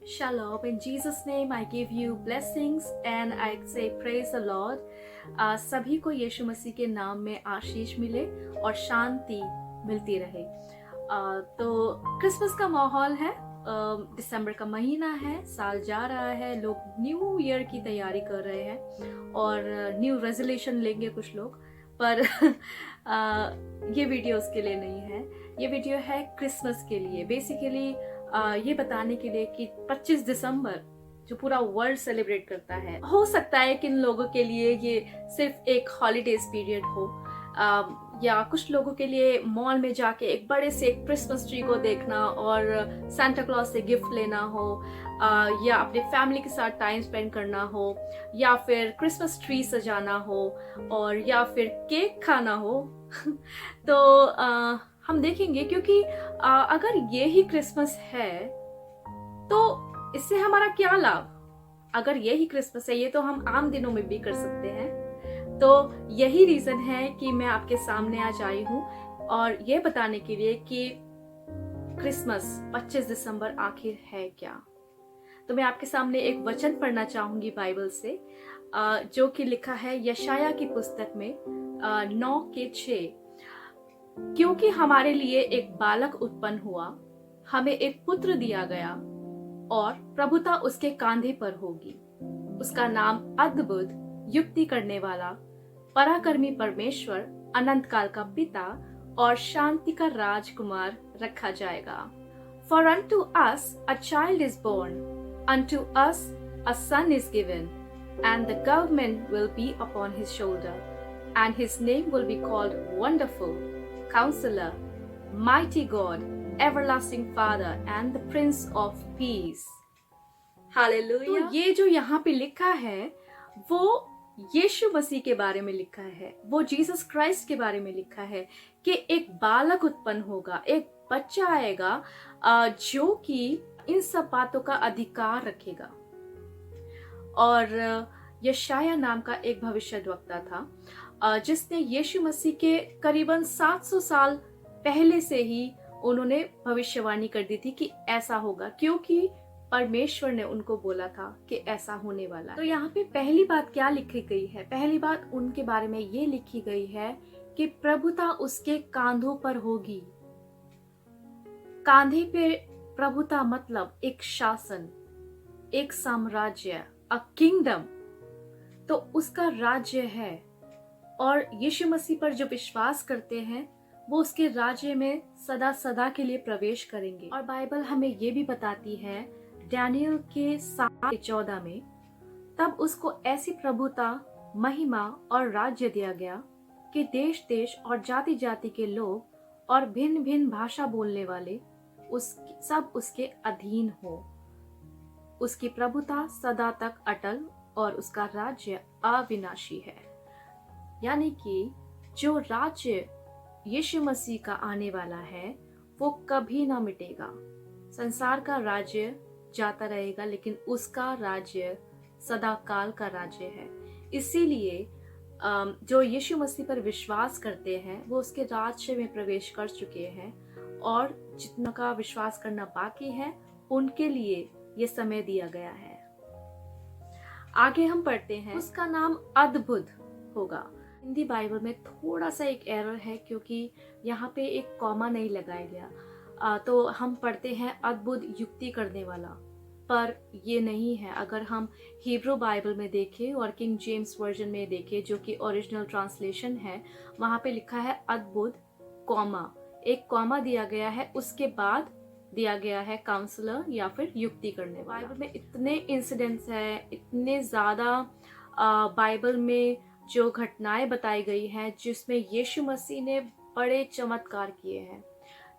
Shalom. In Jesus' name, I give you blessings and I say praise the Lord. सभी को यीशु मसीह के नाम में आशीष मिले और शांति मिलती रहे। तो क्रिसमस का माहौल है, दिसंबर का महीना है, साल जा रहा है, लोग न्यू ईयर की तैयारी कर रहे हैं और न्यू रेजोल्यूशन लेंगे कुछ लोग, पर ये वीडियो उसके लिए नहीं है। ये वीडियो है क्रिसमस के लिए, बेसिकली ये बताने के लिए कि 25 दिसंबर जो पूरा वर्ल्ड सेलिब्रेट करता है, हो सकता है कि इन लोगों के लिए ये सिर्फ एक हॉलीडेज पीरियड हो, या कुछ लोगों के लिए मॉल में जाके एक बड़े से क्रिसमस ट्री को देखना और सांता क्लॉज से गिफ्ट लेना हो, या अपने फैमिली के साथ टाइम स्पेंड करना हो, या फिर क्रिसमस ट्री सजाना हो, और या फिर केक खाना हो। तो हम देखेंगे, क्योंकि अगर ये ही क्रिसमस है तो इससे हमारा क्या लाभ? अगर ये ही क्रिसमस है, ये तो हम आम दिनों में भी कर सकते हैं। तो यही रीजन है कि मैं आपके सामने आज आई हूँ और ये बताने के लिए कि क्रिसमस 25 दिसंबर आखिर है क्या। तो मैं आपके सामने एक वचन पढ़ना चाहूंगी बाइबल से, जो कि लिखा है यशाया की पुस्तक में 9:6। क्योंकि हमारे लिए एक बालक उत्पन्न हुआ, हमें एक पुत्र दिया गया और प्रभुता उसके कांधे पर होगी। उसका नाम अद्भुत, युक्ति करने वाला, पराक्रमी परमेश्वर, अनंत काल का पिता और शांति का राजकुमार रखा जाएगा। For unto us a child is born, unto us a son is given, and the government will be upon his shoulder, and his name will be called Wonderful, Counselor, Mighty God, Everlasting Father, and the Prince of Peace. Hallelujah. तो ये जो यहाँ पे लिखा है वो यीशु मसीह के बारे में लिखा है, वो जीसस क्राइस्ट के बारे में लिखा है कि एक बालक उत्पन्न होगा, एक बच्चा आएगा जो कि इन सब बातों का अधिकार रखेगा। और यशाया नाम का एक भविष्यद्वक्ता था जिसने यीशु मसीह के करीबन 700 साल पहले से ही उन्होंने भविष्यवाणी कर दी थी कि ऐसा होगा, क्योंकि परमेश्वर ने उनको बोला था कि ऐसा होने वाला है। तो यहाँ पे पहली बात क्या लिखी गई है? पहली बात उनके बारे में ये लिखी गई है कि प्रभुता उसके कांधों पर होगी। कांधे पे प्रभुता मतलब एक शासन, एक साम्राज्य, अ किंगडम। तो उसका राज्य है और यीशु मसीह पर जो विश्वास करते हैं वो उसके राज्य में सदा सदा के लिए प्रवेश करेंगे। और बाइबल हमें ये भी बताती है डैनियल के 7:14 में, तब उसको ऐसी प्रभुता, महिमा और राज्य दिया गया कि देश देश और जाति जाति के लोग और भिन्न भिन्न भाषा बोलने वाले सब उसके अधीन हो। उसकी प्रभुता सदा तक अटल और उसका राज्य अविनाशी है। यानी कि जो राज्य यीशु मसीह का आने वाला है वो कभी ना मिटेगा। संसार का राज्य जाता रहेगा, लेकिन उसका राज्य सदा काल का राज्य है। इसीलिए जो यीशु मसीह पर विश्वास करते हैं वो उसके राज्य में प्रवेश कर चुके हैं, और जितना का विश्वास करना बाकी है उनके लिए ये समय दिया गया है। आगे हम पढ़ते हैं, उसका नाम अद्भुत होगा। हिंदी बाइबल में थोड़ा सा एक एरर है, क्योंकि यहाँ पे एक कॉमा नहीं लगाया गया। तो हम पढ़ते हैं अद्भुत, युक्ति करने वाला, पर ये नहीं है। अगर हम हिब्रू बाइबल में देखें और किंग जेम्स वर्जन में देखें, जो कि ओरिजिनल ट्रांसलेशन है, वहाँ पे लिखा है अद्भुत, कॉमा, एक कॉमा दिया गया है, उसके बाद दिया गया है काउंसलर या फिर युक्ति करने वाला। बाइबल में इतने इंसिडेंट्स हैं, इतने ज़्यादा बाइबल में जो घटनाएं बताई गई हैं जिसमें यीशु मसीह ने बड़े चमत्कार किए हैं।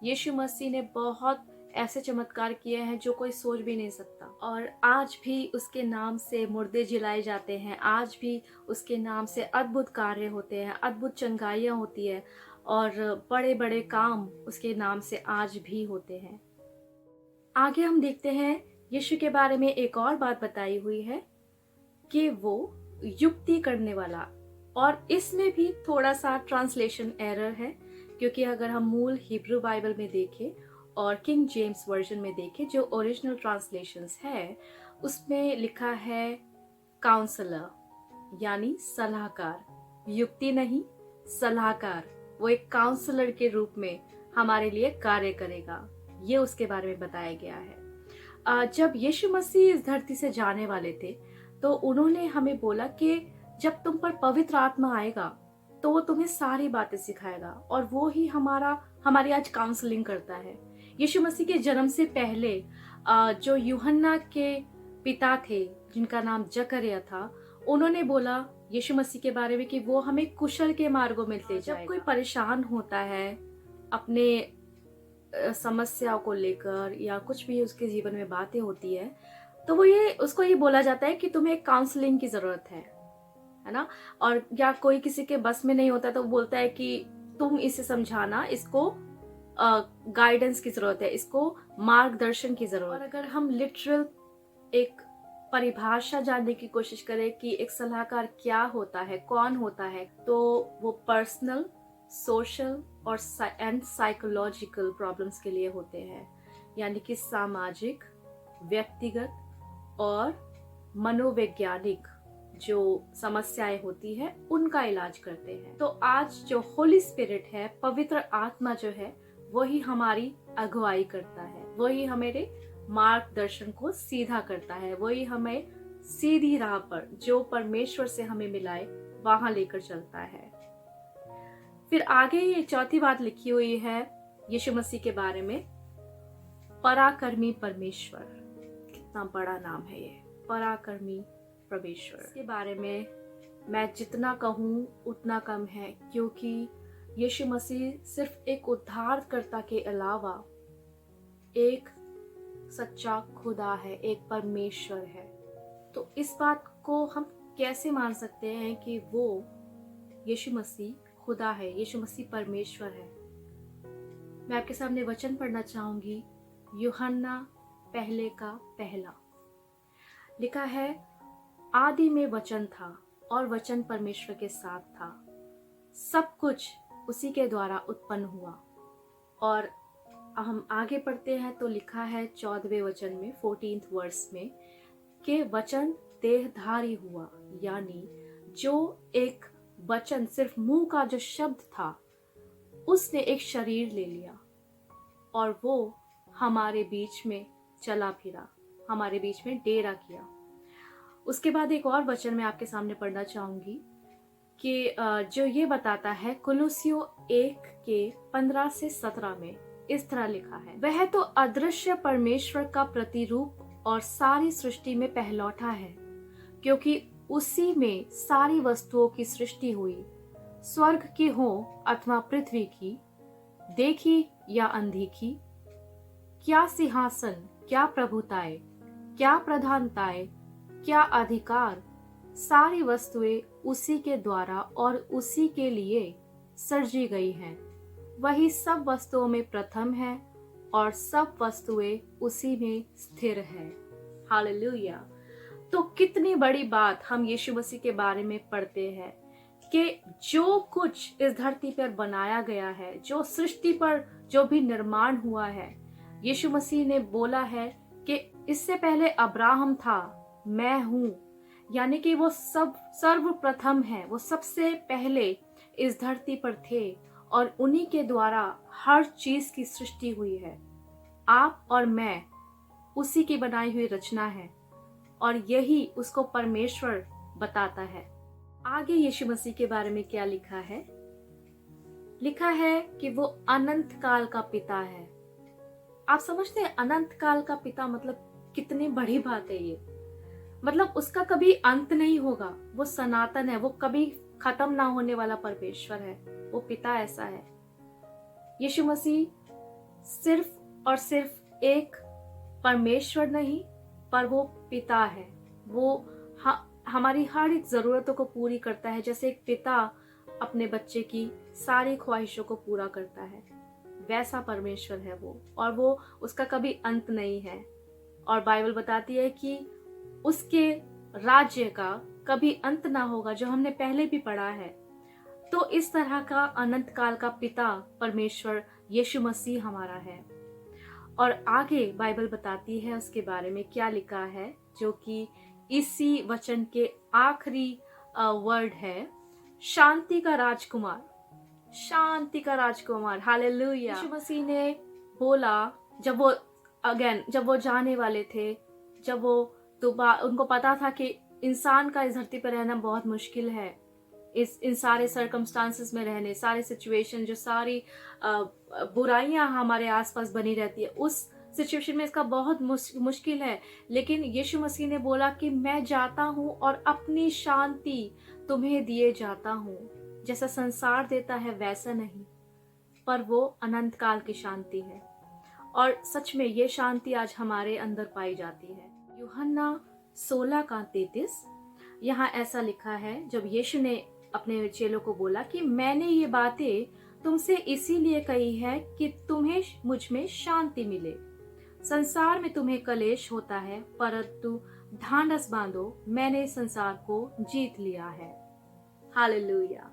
यीशु मसीह ने बहुत ऐसे चमत्कार किए हैं जो कोई सोच भी नहीं सकता। और आज भी उसके नाम से मुर्दे जिलाए जाते हैं, आज भी उसके नाम से अद्भुत कार्य होते हैं, अद्भुत चंगाइयाँ होती है, और बड़े बड़े काम उसके नाम से आज भी होते हैं। आगे हम देखते हैं यीशु के बारे में एक और बात बताई हुई है कि वो युक्ति करने वाला, और इसमें भी थोड़ा सा ट्रांसलेशन एरर है, क्योंकि अगर हम मूल हिब्रू बाइबल में देखें और किंग जेम्स वर्जन में देखें, जो ओरिजिनल ट्रांसलेशंस है, उसमें लिखा है काउंसलर, यानी सलाहकार। युक्ति नहीं, सलाहकार। वो एक काउंसलर के रूप में हमारे लिए कार्य करेगा, ये उसके बारे में बताया गया है। जब यीशु मसीह इस धरती से जाने वाले थे, तो उन्होंने हमें बोला कि जब तुम पर पवित्र आत्मा आएगा तो वो तुम्हें सारी बातें सिखाएगा, और वो ही हमारी आज काउंसलिंग करता है। यीशु मसीह के जन्म से पहले जो यूहन्ना के पिता थे, जिनका नाम जकरिया था, उन्होंने बोला यीशु मसीह के बारे में कि वो हमें कुशल के मार्गों में ले जाएगा। जब कोई परेशान होता है अपने समस्याओं को लेकर, या कुछ भी उसके जीवन में बातें होती है, तो उसको ये बोला जाता है कि तुम्हें काउंसलिंग की जरूरत है ना। और या कोई किसी के बस में नहीं होता तो बोलता है कि तुम इसे समझाना, इसको गाइडेंस की जरूरत है, इसको मार्गदर्शन की जरूरत है। और अगर हम लिटरल एक परिभाषा जानने की कोशिश करें कि एक सलाहकार क्या होता है, कौन होता है, तो वो पर्सनल, सोशल और साइकोलॉजिकल प्रॉब्लम्स के लिए होते हैं, यानी कि सामाजिक, व्यक्तिगत और मनोवैज्ञानिक जो समस्याएं होती है उनका इलाज करते हैं। तो आज जो होली स्पिरिट है, पवित्र आत्मा जो है, वही हमारी अगुवाई करता है, वही हमारे मार्गदर्शन को सीधा करता है, वही हमें सीधी राह पर, जो परमेश्वर से हमें मिलाए, वहां लेकर चलता है। फिर आगे ये चौथी बात लिखी हुई है यीशु मसीह के बारे में, पराक्रमी परमेश्वर। कितना बड़ा नाम है ये, पराक्रमी परमेश्वर। इसके बारे में मैं जितना कहूँ उतना कम है, क्योंकि यीशु मसीह सिर्फ एक उद्धारकर्ता के अलावा एक सच्चा खुदा है, एक परमेश्वर है। तो इस बात को हम कैसे मान सकते हैं कि वो यीशु मसीह खुदा है, यीशु मसीह परमेश्वर है। मैं आपके सामने वचन पढ़ना चाहूंगी, यूहन्ना पहले का पहला। लिखा है, आदि में वचन था और वचन परमेश्वर के साथ था, सब कुछ उसी के द्वारा उत्पन्न हुआ। और हम आगे पढ़ते हैं तो लिखा है 14वें वचन में, 14th वर्स में, कि वचन देहधारी हुआ, यानी जो एक वचन सिर्फ मुंह का जो शब्द था, उसने एक शरीर ले लिया और वो हमारे बीच में चला फिरा, हमारे बीच में डेरा किया। उसके बाद एक और वचन मैं आपके सामने पढ़ना चाहूंगी कि जो ये बताता है, कुलुसियों 1 के 15 से 17 में इस तरह लिखा है, वह तो अदृश्य परमेश्वर का प्रतिरूप और सारी सृष्टि में पहलौठा है, क्योंकि उसी में सारी वस्तुओं की सृष्टि हुई, स्वर्ग की हो अथवा पृथ्वी की, देखी या अनदेखी। क्या सिंहासन, क्या प्रभुताएं, क्या प्रधानताएं, क्या अधिकार, सारी वस्तुएं उसी के द्वारा और उसी के लिए सृजी गई हैं। वही सब वस्तुओं में प्रथम है और सब वस्तुएं उसी में स्थिर है। हालेलुया। तो कितनी बड़ी बात हम यीशु मसीह के बारे में पढ़ते हैं कि जो कुछ इस धरती पर बनाया गया है, जो सृष्टि पर जो भी निर्माण हुआ है, यीशु मसीह ने बोला है कि इससे पहले अब्राहम था, मैं हूं, यानी कि वो सब सर्वप्रथम है, वो सबसे पहले इस धरती पर थे और उन्हीं के द्वारा हर चीज की सृष्टि हुई है। आप और मैं उसी की बनाई हुई रचना है और यही उसको परमेश्वर बताता है। आगे यीशु मसीह के बारे में क्या लिखा है? लिखा है कि वो अनंत काल का पिता है। आप समझते हैं अनंत काल का पिता मतलब कितनी बड़ी बात है ये। मतलब उसका कभी अंत नहीं होगा, वो सनातन है, वो कभी खत्म ना होने वाला परमेश्वर है, वो पिता ऐसा है। यीशु मसीह सिर्फ और सिर्फ एक परमेश्वर नहीं, पर वो पिता है। वो हमारी हर एक जरूरतों को पूरी करता है, जैसे एक पिता अपने बच्चे की सारी ख्वाहिशों को पूरा करता है, वैसा परमेश्वर है वो। और वो उसका कभी अंत नहीं है। और बाइबल बताती है कि उसके राज्य का कभी अंत ना होगा, जो हमने पहले भी पढ़ा है। तो इस तरह का अनंत काल का पिता परमेश्वर यीशु मसीह हमारा है। और आगे बाइबल बताती है उसके बारे में क्या लिखा है, जो कि इसी वचन के आखिरी वर्ड है, शांति का राजकुमार, शांति का राजकुमार। हालेलुया। यीशु मसीह ने बोला, जब वो जाने वाले थे, जब वो उनको पता था कि इंसान का इस धरती पर रहना बहुत मुश्किल है, इन सारे सर्कमस्टांसेस में रहने, सारे सिचुएशन, जो सारी बुराइयां हमारे आसपास बनी रहती है, उस सिचुएशन में इसका बहुत मुश्किल है। लेकिन यीशु मसीह ने बोला कि मैं जाता हूं और अपनी शांति तुम्हें दिए जाता हूं। जैसा संसार देता है वैसा नहीं, पर वो अनंत काल की शांति है। और सच में ये शांति आज हमारे अंदर पाई जाती है। यूहन्ना 16:33 यहाँ ऐसा लिखा है, जब यीशु ने अपने चेलों को बोला कि मैंने ये बातें तुमसे इसीलिए कही है कि तुम्हें मुझ में शांति मिले। संसार में तुम्हें कलेश होता है, परंतु ढांढस बांधो, मैंने संसार को जीत लिया है। Hallelujah,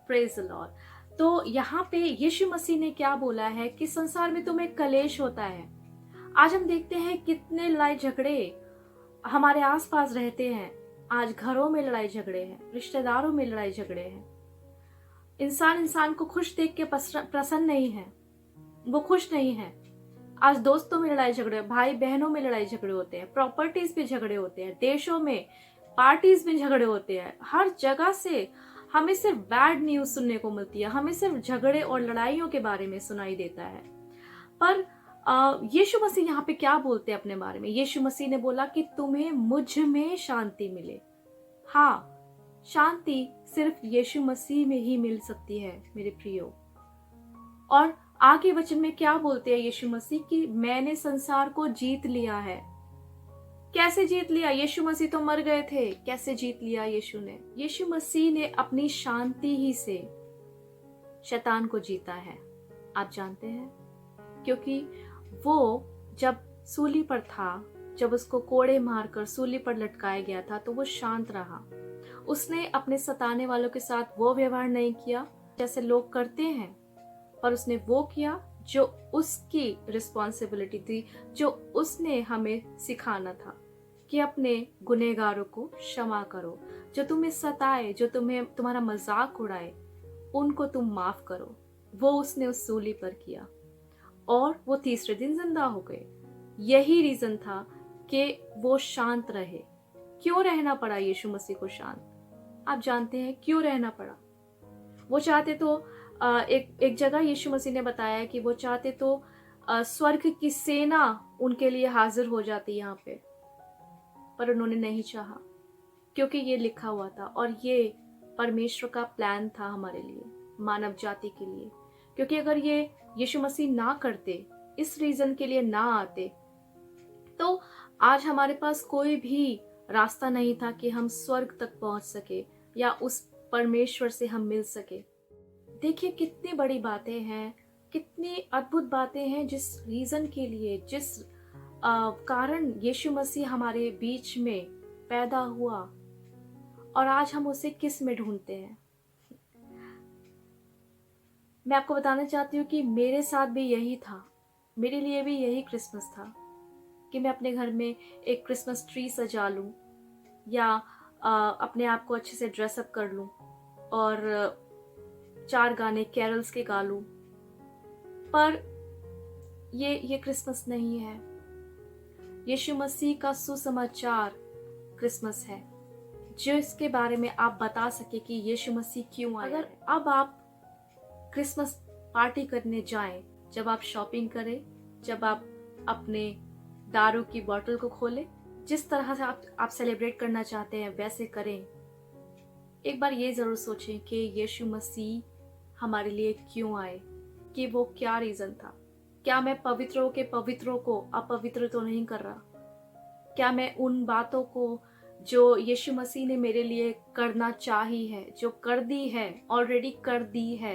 praise the Lord. तो यहाँ पे यीशु मसीह ने क्या बोला है कि संसार में तुम्हें कलेश होता है। आज हम देखते हैं कितने लड़ाई झगड़े हमारे आसपास रहते हैं। आज घरों में लड़ाई झगड़े हैं, रिश्तेदारों में लड़ाई झगड़े हैं। इंसान को खुश देख के प्रसन्न नहीं है, वो खुश नहीं है। आज दोस्तों में लड़ाई झगड़े, भाई बहनों में लड़ाई झगड़े होते हैं, प्रॉपर्टीज पे झगड़े होते हैं, देशों में, पार्टीज में झगड़े होते हैं। हर जगह से हमें सिर्फ बैड न्यूज सुनने को मिलती है, हमें सिर्फ झगड़े और लड़ाइयों के बारे में सुनाई देता है। पर यीशु मसीह यहाँ पे क्या बोलते हैं अपने बारे में? यीशु मसीह ने बोला कि तुम्हें मुझ में शांति मिले। हाँ, शांति सिर्फ यीशु मसीह में ही मिल सकती है मेरे प्रियो। और आगे वचन में क्या बोलते हैं यीशु मसीह कि मैंने संसार को जीत लिया है। कैसे जीत लिया? यीशु मसीह तो मर गए थे, कैसे जीत लिया यीशु ने? यीशु मसीह ने अपनी शांति ही से शैतान को जीता है। आप जानते हैं, क्योंकि वो जब सूली पर था, जब उसको कोड़े मारकर सूली पर लटकाया गया था, तो वो शांत रहा। उसने अपने सताने वालों के साथ वो व्यवहार नहीं किया जैसे लोग करते हैं, पर उसने वो किया जो उसकी रिस्पॉन्सिबिलिटी थी, जो उसने हमें सिखाना था कि अपने गुनहगारों को क्षमा करो। जो तुम्हें सताए, जो तुम्हारा मजाक उड़ाए, उनको तुम माफ करो। वो उसने उस सूली पर किया और वो तीसरे दिन जिंदा हो गए। यही रीजन था कि वो शांत रहे। क्यों रहना पड़ा यीशु मसीह को शांत? आप जानते हैं क्यों रहना पड़ा? वो चाहते तो एक जगह यीशु मसीह ने बताया कि वो चाहते तो स्वर्ग की सेना उनके लिए हाजिर हो जाती यहाँ पे, पर उन्होंने नहीं चाहा, क्योंकि ये लिखा हुआ था और ये परमेश्वर का प्लान था हमारे लिए, मानव जाति के लिए। क्योंकि अगर ये यीशु मसीह ना करते, इस रीजन के लिए ना आते, तो आज हमारे पास कोई भी रास्ता नहीं था कि हम स्वर्ग तक पहुंच सके या उस परमेश्वर से हम मिल सके। देखिए कितनी बड़ी बातें हैं, कितनी अद्भुत बातें हैं, जिस रीजन के लिए, जिस कारण यीशु मसीह हमारे बीच में पैदा हुआ, और आज हम उसे किस में ढूंढते हैं। मैं आपको बताना चाहती हूँ कि मेरे साथ भी यही था, मेरे लिए भी यही क्रिसमस था कि मैं अपने घर में एक क्रिसमस ट्री सजा लूं या अपने आप को अच्छे से ड्रेसअप कर लूं और 4 गाने कैरल्स के गा लूं। पर ये क्रिसमस नहीं है। यीशु मसीह का सुसमाचार क्रिसमस है, जो इसके बारे में आप बता सके कि यीशु मसीह क्यों आया। अगर अब आप क्रिसमस पार्टी करने जाएं, जब आप शॉपिंग करें, जब आप अपने दारू की बोतल को खोलें, जिस तरह से आप सेलिब्रेट करना चाहते हैं वैसे करें। एक बार ये जरूर सोचें कि यीशु मसीह हमारे लिए क्यों आए, कि वो क्या रीजन था। क्या मैं पवित्रों के पवित्रों को अपवित्र तो नहीं कर रहा? क्या मैं उन बातों को जो यीशु मसीह ने मेरे लिए करना चाही है, जो कर दी है, ऑलरेडी कर दी है,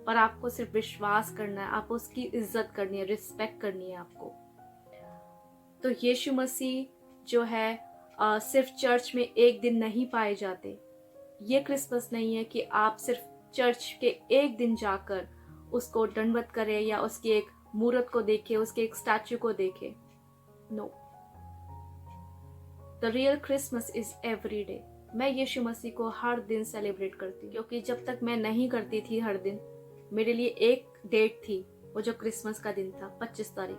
पर आपको सिर्फ विश्वास करना है, आपको उसकी इज्जत करनी है, रिस्पेक्ट करनी है आपको। तो यीशु मसीह जो है सिर्फ चर्च में एक दिन नहीं पाए जाते। ये क्रिसमस नहीं है कि आप सिर्फ चर्च के एक दिन जाकर उसको दंडवत करें या उसकी एक मूर्त को देखे, उसके एक स्टैचू को देखे। No, the real Christmas is every day. मैं यीशु मसीह को हर दिन सेलिब्रेट करती हूँ, क्योंकि जब तक मैं नहीं करती थी हर दिन, मेरे लिए एक डेट थी, वो जो क्रिसमस का दिन था, 25 तारीख।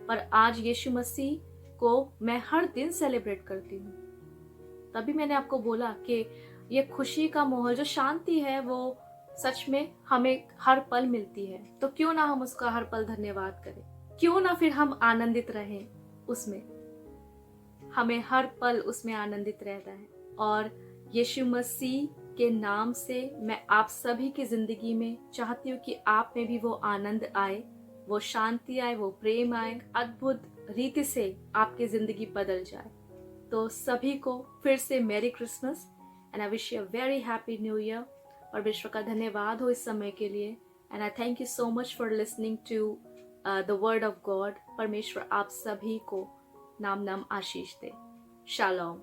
पर आज यीशु मसीह को मैं हर दिन सेलिब्रेट करती हूँ। तभी मैंने आपको बोला कि ये खुशी का माहौल, जो शांति है, वो सच में हमें हर पल मिलती है। तो क्यों ना हम उसका हर पल धन्यवाद करें, क्यों ना फिर हम आनंदित रहें उसमें। हमें हर पल उसमें आनंदित रहना है। और यीशु मसीह के नाम से मैं आप सभी की जिंदगी में चाहती हूँ कि आप में भी वो आनंद आए, वो शांति आए, वो प्रेम आए, अद्भुत रीति से आपकी जिंदगी बदल जाए। तो सभी को फिर से merry Christmas and I wish you a very happy New Year. परमेश्वर का धन्यवाद हो इस समय के लिए, and I thank you so much for listening to the word of God. परमेश्वर आप सभी को नाम नाम आशीष दे। शालोम।